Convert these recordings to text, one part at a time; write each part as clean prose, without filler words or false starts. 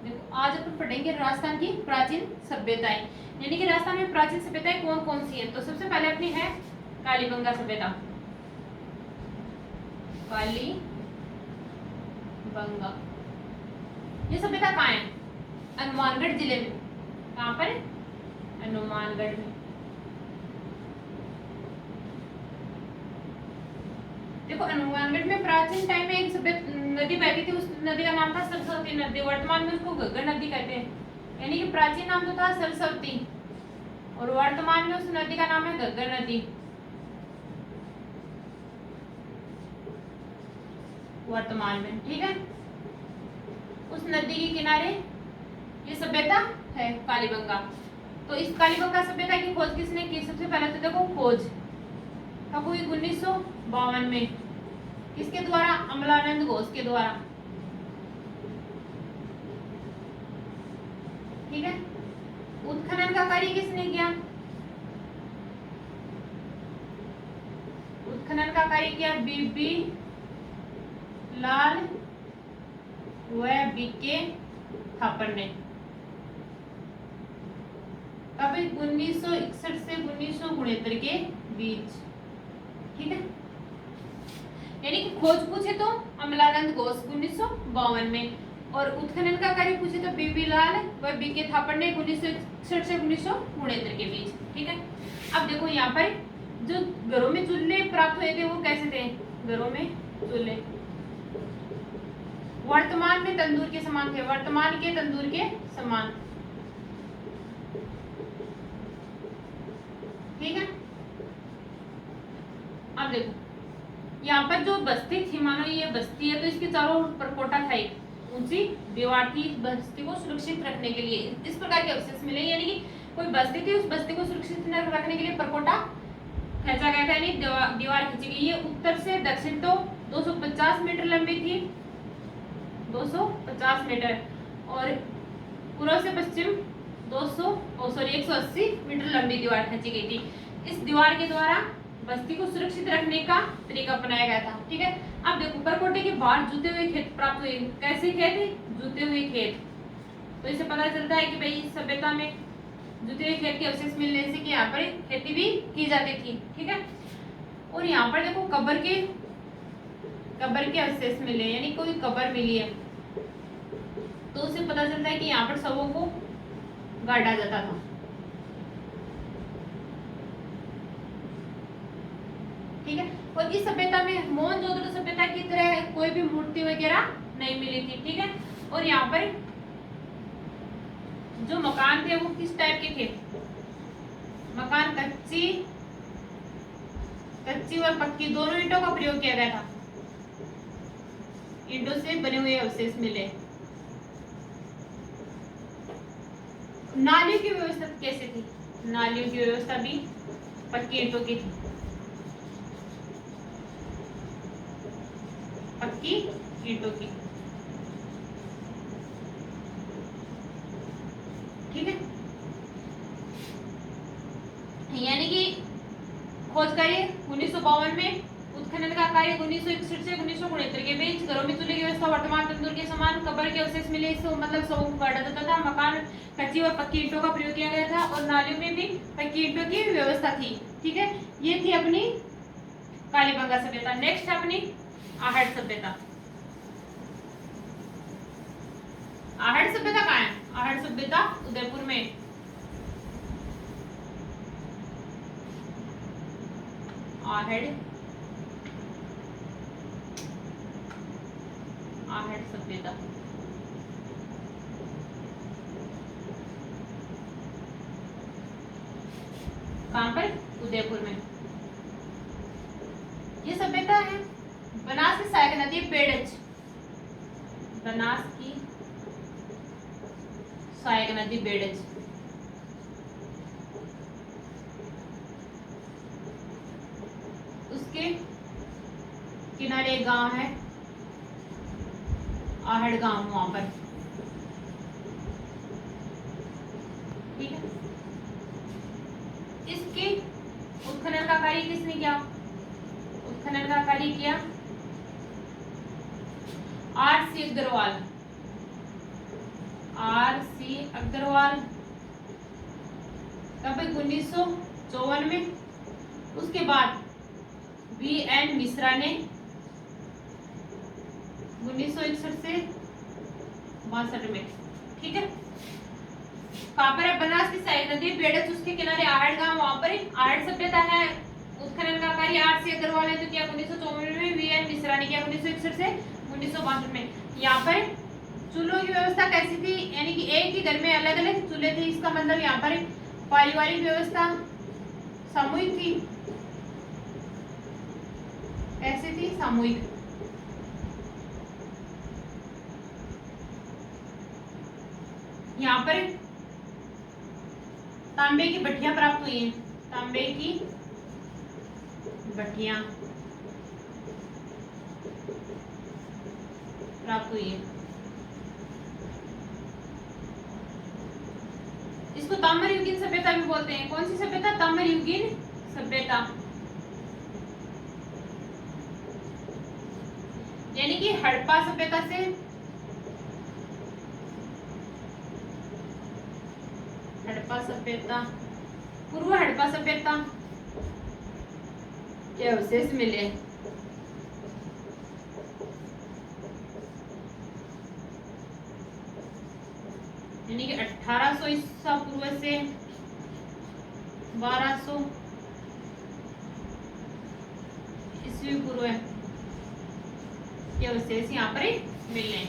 देखो आज अपन पढ़ेंगे राजस्थान की प्राचीन सभ्यताएं, यानी कि राजस्थान में प्राचीन सभ्यताएं कौन कौन सी है। तो सबसे पहले अपनी है कालीबंगा सभ्यता। कालीबंगा ये सभ्यता कहाँ है? हनुमानगढ़ जिले में। कहाँ पर? हनुमानगढ़ में। देखो हनुमानगढ़ में प्राचीन टाइम में एक नदी बहती थी, उस नदी का नाम था सरस्वती नदी। वर्तमान में उसको घग्गर नदी कहते हैं, यानी कि प्राचीन नाम जो था सरस्वती और वर्तमान में उस नदी का नाम है घग्गर नदी। वर्तमान में, ठीक है। उस नदी के किनारे ये सभ्यता है कालीबंगा। तो इस कालीबंगा सभ्यता की खोज किसने की? सबसे पहले तो देखो खोज कब हुई? 1952 में। किसके द्वारा? अमलानंद घोष के द्वारा, ठीक है। उत्खनन का कार्य किसने किया? उत्खनन का कार्य किया बीबी लाल व बीके थापर ने। कब? 1961 से 1969 के बीच, ठीक है। यानी कि खोज पूछे तो अमलानंद घोष 1952 में, और उत्खनन का कार्य पूछे तो बीबी लाल व बीके थापड़ ने 1961 से 1969 के बीच, ठीक है। अब देखो यहाँ पर जो घरों में चूल्हे प्राप्त हुए थे वो कैसे थे? घरों में चूल्हे वर्तमान में तंदूर के समान थे, वर्तमान के तंदूर के समान, ठीक है। अब देखो यहाँ पर जो बस्ती थी, मानो ये बस्ती है तो इसके चारों परकोटा था, एक ऊंची दीवार थी बस्ती को सुरक्षित रखने के लिए। इस प्रकार के अवशेष मिले, यानी कि कोई बस्ती थी, उस बस्ती को सुरक्षित रखने के लिए परकोटा खींचा गया था, यानी दीवार खींची गई। ये उत्तर से दक्षिण तो 250 मीटर लंबी थी, 250 मीटर, और पूर्व से पश्चिम 180 मीटर लंबी दीवार खींची गई थी। इस दीवार के द्वारा बस्ती को सुरक्षित रखने का तरीका अपनाया गया था, ठीक है। अब देखो परकोटे के बाहर जूते हुए खेत प्राप्त हुए। कैसे खेत? जूते हुए खेत। तो इससे पता चलता है कि भाई इस सभ्यता में जूते हुए खेत के अवशेष मिलने से कि यहाँ पर खेती भी की जाती थी, ठीक है। और यहाँ पर देखो कब्र के अवशेष मिले, यानी कोई कब्र मिली है, तो उससे पता चलता है कि यहाँ पर शवों को गाड़ा जाता था, ठीक है। और इस सभ्यता में मोहनजोदड़ो सभ्यता की तरह कोई भी मूर्ति वगैरह नहीं मिली थी, ठीक है। और यहाँ पर जो मकान थे वो किस टाइप के थे? मकान कच्ची और पक्की दोनों ईंटों का प्रयोग किया गया था। ईंटों से बने हुए अवशेष मिले। नालियों की व्यवस्था कैसे थी? नालियों की व्यवस्था भी पक्की ईंटों की थी, पक्की ईंटों की, ठीक है। यानी कि खोज कार्य 1952 में, उत्खनन का कार्य 1961 से 1969 के बीच, घरों में चूल्हे की व्यवस्था वर्तमान तंदूर के समान, कब्र के अवशेष मिले, इससे मतलब शवों को गाड़ा जाता था, मकान कच्ची और पक्की ईंटों का प्रयोग किया गया था, और नालियों में भी पक्की ईंटों की व्यवस्था थी, ठीक है। ये थी अपनी कालीबंगा सभ्यता। नेक्स्ट अपनी आहड़ सभ्यता। आहड़ सभ्यता कहाँ है? आहड़ सभ्यता उदयपुर में। आहड़ सभ्यता कहाँ पर? उदयपुर में। ये सभ्यता है बनास की सहायक नदी बेड़च, बनास की सहायक नदी बेड़च, उसके किनारे एक गांव है आहड़ गांव, वहां पर, ठीक है। इसके उत्खनन का कार्य किसने किया? उत्खनन का कार्य किया R C Agarwal. R.C. Agarwal कब 1954 में। उसके बाद V.N. मिश्रा ने 1961 से 62 में। ठीक है, कहाँ पर है? बनास की सहायक नदी बेड़च, उसके किनारे आहड़ गांव, वहां पर आहड़ सभ्यता है। उत्खनन का कार्य R.C. अग्रवाल ने तो किया 1954 में, V.N. मिश्रा ने किया 1961 से 1962 में। यहाँ पर चूल्हों की व्यवस्था कैसी थी, यानी कि एक ही घर में अलग अलग चूल्हे थे। इसका मतलब यहाँ पर पारिवारिक व्यवस्था सामूहिक थी। कैसे थी? सामूहिक। यहाँ पर तांबे की भट्टियां प्राप्त हुई हैं। तांबे की भट्टियां प्राप्त हुई है। इसको ताम्र युगीन सभ्यता भी बोलते हैं। कौन सी सभ्यता? ताम्र युगीन सभ्यता, यानी कि हड़प्पा सभ्यता से हड़प्पा सभ्यता, पूर्व हड़प्पा सभ्यता के अवशेष मिले। यानी कि 1800 ईसा पूर्व से 1200 ईस्वी पूर्व के अवशेष यहाँ पर मिले।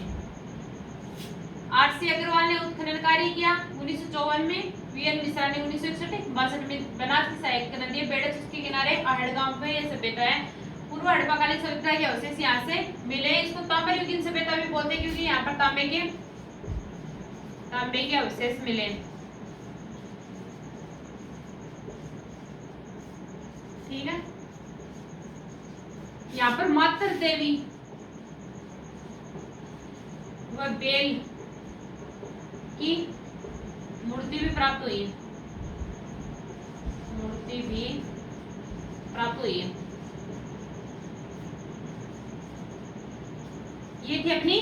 R.C. अग्रवाल ने उत्खनन कार्य किया 1954 में, V.N. मिश्रा ने 1961 में। बनास की सहायक नदी बेड़च, उसके किनारे आहड़ गांव में ये सभ्यता है। पूर्व हड़प्पाकालीन सभ्यता के अवशेष यहाँ से मिले। इसको ताम्र युगीन सभ्यता भी बोलते हैं, क्योंकि यहाँ पर तांबे के अवशेष मिले। ठीक है, यहाँ पर मातृ देवी व बेल की मूर्ति भी प्राप्त हुई है। मूर्ति भी प्राप्त हुई है। ये थी अपनी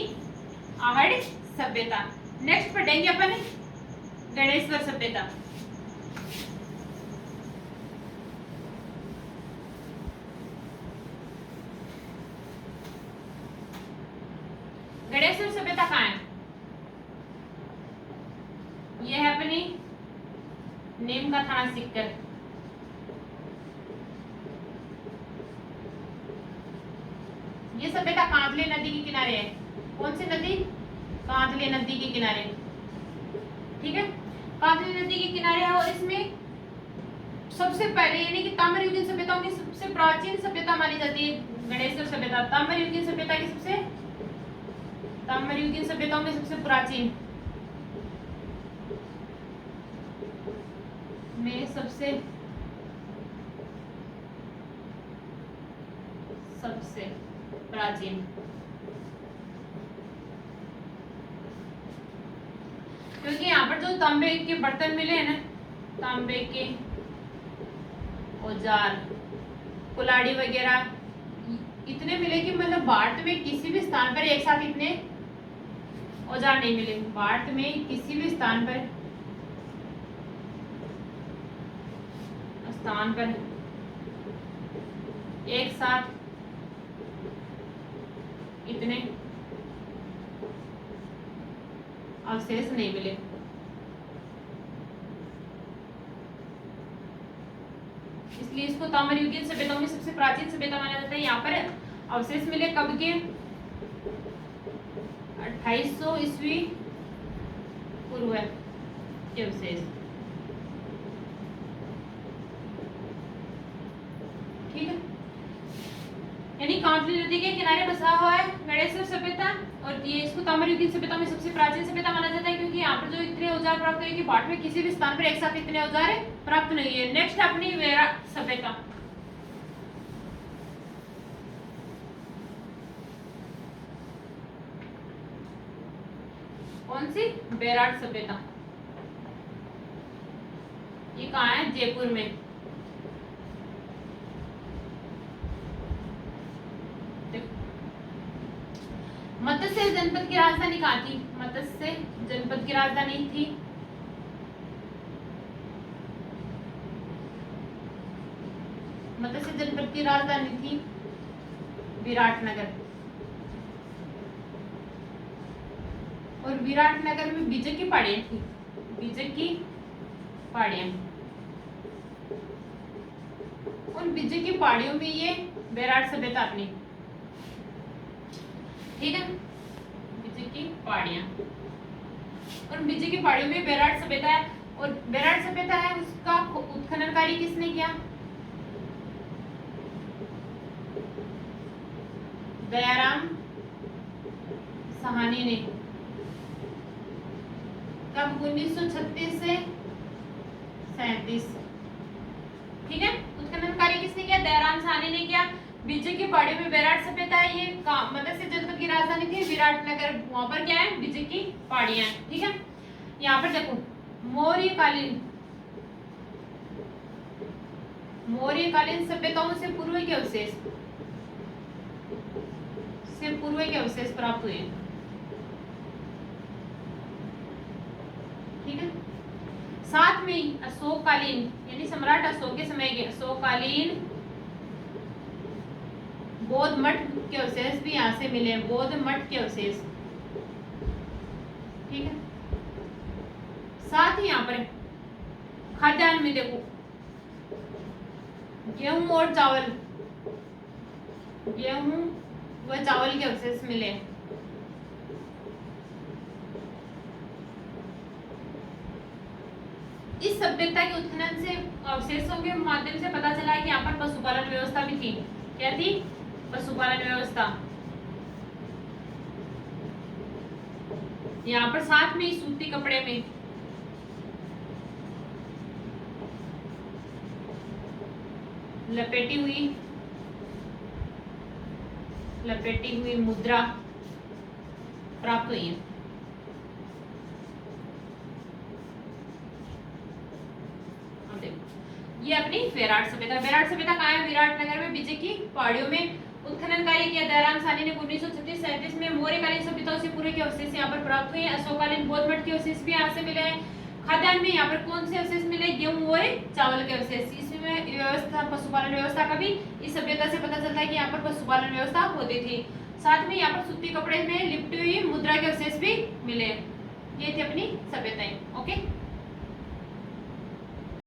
आहड़ सभ्यता। नेक्स्ट पढ़ेंगे अपन गणेश्वर सभ्यता। गणेश्वर सभ्यता कहाँ है? ये है अपनी नीम का थाना सीकर। ये सभ्यता कांदले नदी के किनारे है। कौन सी नदी? कांदले नदी के किनारे। ठीक है, कांदले नदी के किनारे है। और इसमें सबसे पहले, यानी कि ताम्र युगीन सभ्यताओं की सबसे प्राचीन सभ्यता मानी जाती है गणेश्वर सभ्यता। ताम्र युगीन सभ्यता की ताम्र युगीन सभ्यताओं में सबसे प्राचीन में सबसे प्राचीन। क्योंकि यहाँ पर जो तांबे के बर्तन मिले हैं ना, तांबे के औजार, कुल्हाड़ी वगैरह इतने मिले कि मतलब भारत में किसी भी स्थान पर एक साथ इतने औजार नहीं मिले। भारत में किसी भी स्थान पर एक साथ इतने अवशेष नहीं मिले। इसलिए इसको ताम्र युगीन सभ्यताओं में सबसे प्राचीन सभ्यता माना जाता है। यहाँ पर अवशेष मिले कब के? 2800 ईस्वी पूर्व के अवशेष। ठीक है, यानी कांदली नदी के किनारे बसा हुआ है गणेश्वर सभ्यता। और ये इसको ताम्र युगीन सभ्यता में सबसे प्राचीन सभ्यता माना जाता है, क्योंकि यहाँ पर जो इतने औजार प्राप्त हुए कि भारत में किसी भी स्थान पर एक साथ इतने औजार प्राप्त नहीं है। नेक्स्ट अपनी बेराट सभ्यता। कौन सी? बेराट सभ्यता। ये कहाँ है? जयपुर में। मत्स्य जनपद की राजधानी कहाँ थी? मत्स्य जनपद की राजधानी थी। मत्स्य जनपद की राजधानी थी विराटनगर। और विराटनगर में बीजक की पहाड़ियां थी। बीजक की पहाड़ियां, उन बीजक की पहाड़ियों में ये बेराट सभ्यता अपनी, ठीक है, बीजक की पहाड़ियां, और बीजक की पहाड़ियों में बेराट सभ्यता है। और बेराट सभ्यता है उसका उत्खनन कार्य किसने किया? दयाराम साहनी ने। कब? 1936 से 37। ठीक है, उत्खनन कार्य किसने किया? दयाराम साहनी ने किया। बीजक की पहाड़ियों में बेराट सभ्यता है, ये मत्स्य जनपद की राजधानी थी विराटनगर, वहां पर क्या है? बीजक की पहाड़ियां हैं। ठीक है, यहाँ पर देखो मौर्यकालीन सभ्यताओं से पूर्व के अवशेष प्राप्त हुए। ठीक है, साथ में ही अशोककालीन यानी सम्राट अशोक के समय के अशोककालीन बौद्ध मठ के अवशेष भी यहाँ से मिले। बौद्ध मठ के अवशेष, ठीक है। साथ ही यहाँ पर खाद्यान्न में देखो गेहूं और चावल, गेहूं व चावल के अवशेष मिले। इस सभ्यता के उत्खनन से अवशेषों के माध्यम से पता चला है कि यहाँ पर पशुपालन व्यवस्था भी थी। क्या थी? पशुपालन व्यवस्था। यहाँ पर साथ में सूती कपड़े में लपेटी हुई मुद्रा प्राप्त हुई है। ये अपनी बेराट सभ्यता। बेराट सभ्यता कहाँ है? विराटनगर में बीजक की पहाड़ियों में उत्खनन कार्य किया दयाराम साहनी ने 1936-37 में। मौर्यकालीन सभ्यताओं से पूरे के अवशेष यहाँ पर प्राप्त हुए। अशोककालीन बौद्ध मठ के अवशेष भी यहाँ से मिले हैं। खाद्यान्न में यहाँ पर कौन से अवशेष मिले? गेहूं और चावल के अवशेष। इसमें व्यवस्था, पशुपालन व्यवस्था का भी इस सभ्यता से पता चलता है कि यहाँ पर पशुपालन व्यवस्था होती थी। साथ में यहाँ पर सूती कपड़े में लिपटी हुई मुद्रा के अवशेष भी मिले। ये थी अपनी सभ्यताएं। ओके।